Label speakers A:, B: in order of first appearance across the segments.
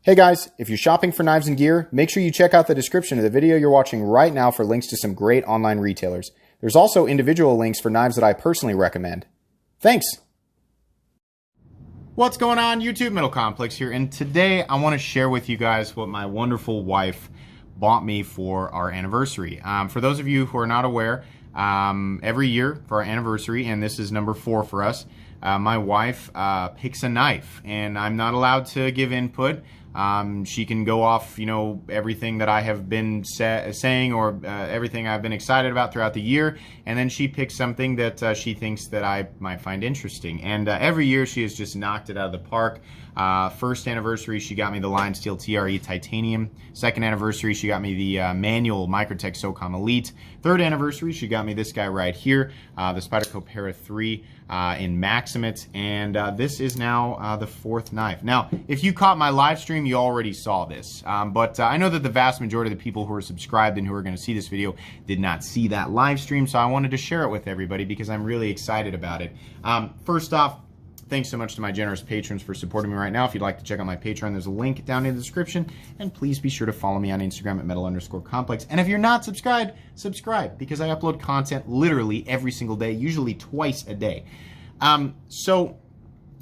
A: Hey guys, if you're shopping for knives and gear, make sure you check out the description of the video you're watching right now for links to some great online retailers. There's also individual links for knives that I personally recommend. Thanks!
B: What's going on, YouTube? Metal Complex here, and today I want to share with you guys what my wonderful wife bought me for our anniversary. For those of you who are not aware, every year for our anniversary, and this is number 4 for us, my wife picks a knife, and I'm not allowed to give input. She can go off, everything that I have been saying or everything I've been excited about throughout the year, and then she picks something that she thinks that I might find interesting. And every year she has just knocked it out of the park. First anniversary, she got me the Line Steel TRE Titanium. Second anniversary, she got me the manual Microtech SOCOM Elite. Third anniversary, she got me this guy right here, the Spyderco Para 3 in Maximate, and this is now the 4th knife. Now, if you caught my live stream, you already saw this, but I know that the vast majority of the people who are subscribed and who are going to see this video did not see that live stream, so I wanted to share it with everybody because I'm really excited about it. First off, thanks so much to my generous patrons for supporting me right now. If you'd like to check out my Patreon, there's a link down in the description. And please be sure to follow me on Instagram at metal_complex. And if you're not subscribed, subscribe, because I upload content literally every single day, usually twice a day. So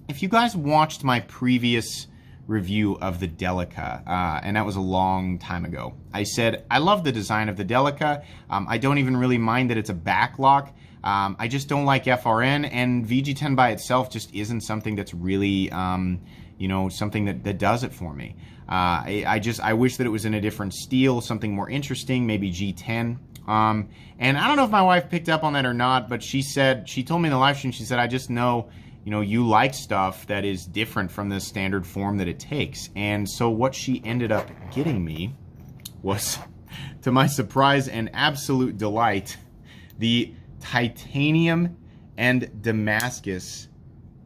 B: if you guys watched my previous review of the Delica, and that was a long time ago, I said, I love the design of the Delica. I don't even really mind that it's a backlock. I just don't like FRN, and VG10 by itself just isn't something that's really, something that does it for me. I wish that it was in a different steel, something more interesting, maybe G10. And I don't know if my wife picked up on that or not, but she told me in the live stream, she said, I just know, you like stuff that is different from the standard form that it takes. And so what she ended up getting me was, to my surprise and absolute delight, the Titanium and Damascus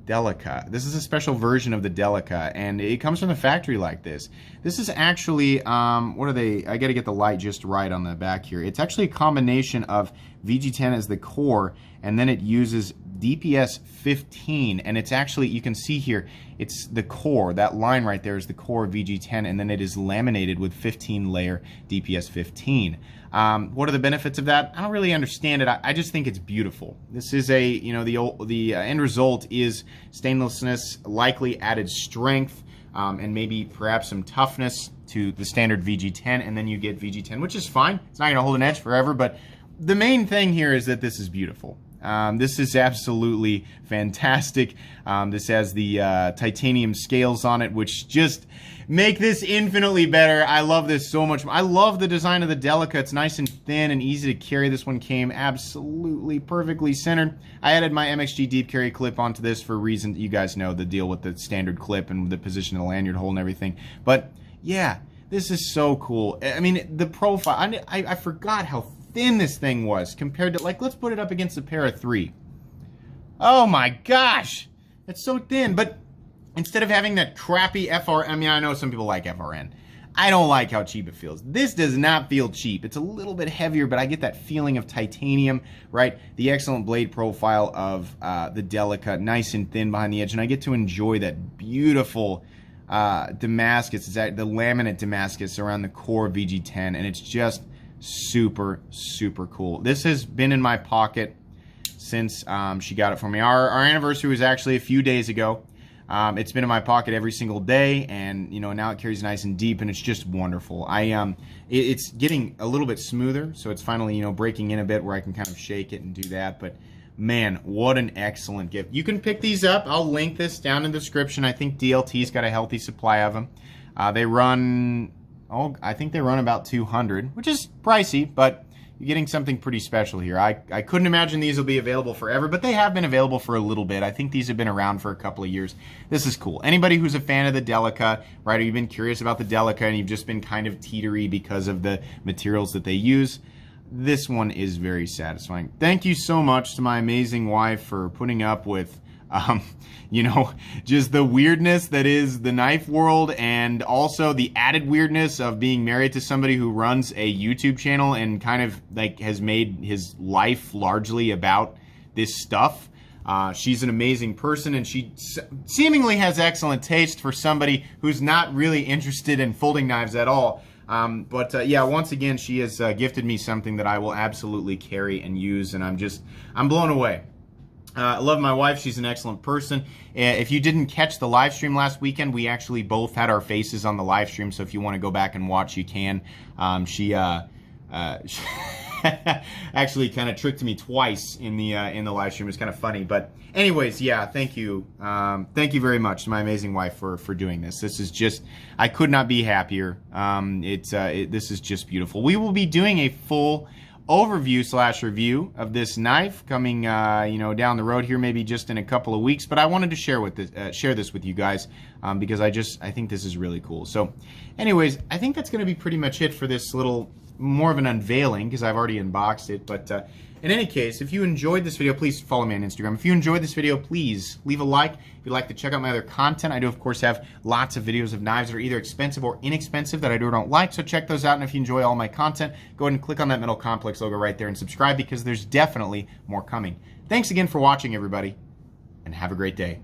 B: Delica. This is a special version of the Delica, and it comes from the factory like this. This is actually, what are they? I got to get the light just right on the back here. It's actually a combination of VG10 as the core, and then it uses DPS 15, and it's actually, you can see here, it's the core. That line right there is the core of VG10, and then it is laminated with 15-layer DPS 15. What are the benefits of that? I don't really understand it. I just think it's beautiful. This is a, the end result is stainlessness, likely added strength, and maybe perhaps some toughness to the standard VG10, and then you get VG10, which is fine. It's not going to hold an edge forever, but the main thing here is that this is beautiful. This is absolutely fantastic. This has the titanium scales on it, which just make this infinitely better. I love this so much. I love the design of the Delica. It's nice and thin and easy to carry. This one came absolutely perfectly centered. I added my MXG deep carry clip onto this for a reason. You guys know the deal with the standard clip and the position of the lanyard hole and everything. But yeah, this is so cool. I mean, the profile, I forgot how thin this thing was compared to, like, let's put it up against the Para 3. Oh my gosh, it's so thin. But instead of having that crappy FRN, I mean, I know some people like FRN. I don't like how cheap it feels. This does not feel cheap. It's a little bit heavier, but I get that feeling of titanium, right? The excellent blade profile of the Delica, nice and thin behind the edge, and I get to enjoy that beautiful Damascus. It's the laminate Damascus around the core VG10, and it's just super, super cool. This has been in my pocket since she got it for me. Our anniversary was actually a few days ago. It's been in my pocket every single day, and now it carries nice and deep, and it's just wonderful. It's getting a little bit smoother, so it's finally breaking in a bit where I can kind of shake it and do that. But man, what an excellent gift. You can pick these up. I'll link this down in the description. I think DLT's got a healthy supply of them. They run, I think they run about 200, which is pricey, but you're getting something pretty special here. I couldn't imagine these will be available forever, but they have been available for a little bit. I think these have been around for a couple of years. This is cool. Anybody who's a fan of the Delica, right, or you've been curious about the Delica and you've just been kind of teetery because of the materials that they use, this one is very satisfying. Thank you so much to my amazing wife for putting up with just the weirdness that is the knife world, and also the added weirdness of being married to somebody who runs a YouTube channel and kind of like has made his life largely about this stuff. She's an amazing person, and she seemingly has excellent taste for somebody who's not really interested in folding knives at all. Yeah, once again, she has gifted me something that I will absolutely carry and use, and I'm blown away. I love my wife. She's an excellent person. If you didn't catch the live stream last weekend, we actually both had our faces on the live stream, so if you want to go back and watch, you can. She actually kind of tricked me twice in the live stream. It was kind of funny, but anyways, yeah, thank you very much to my amazing wife for doing this. This is just, I could not be happier. This is just beautiful. We will be doing a full overview / review of this knife coming down the road here, maybe just in a couple of weeks, but I wanted to share this with you guys because I think this is really cool. So anyways, I think that's going to be pretty much it for this little more of an unveiling, because I've already unboxed it. But in any case, if you enjoyed this video, please follow me on Instagram. If you enjoyed this video, please leave a like. If you'd like to check out my other content, I do of course have lots of videos of knives that are either expensive or inexpensive that I do or don't like, so check those out. And if you enjoy all my content, go ahead and click on that Metal Complex logo right there and subscribe, because there's definitely more coming. Thanks again for watching, everybody, and have a great day.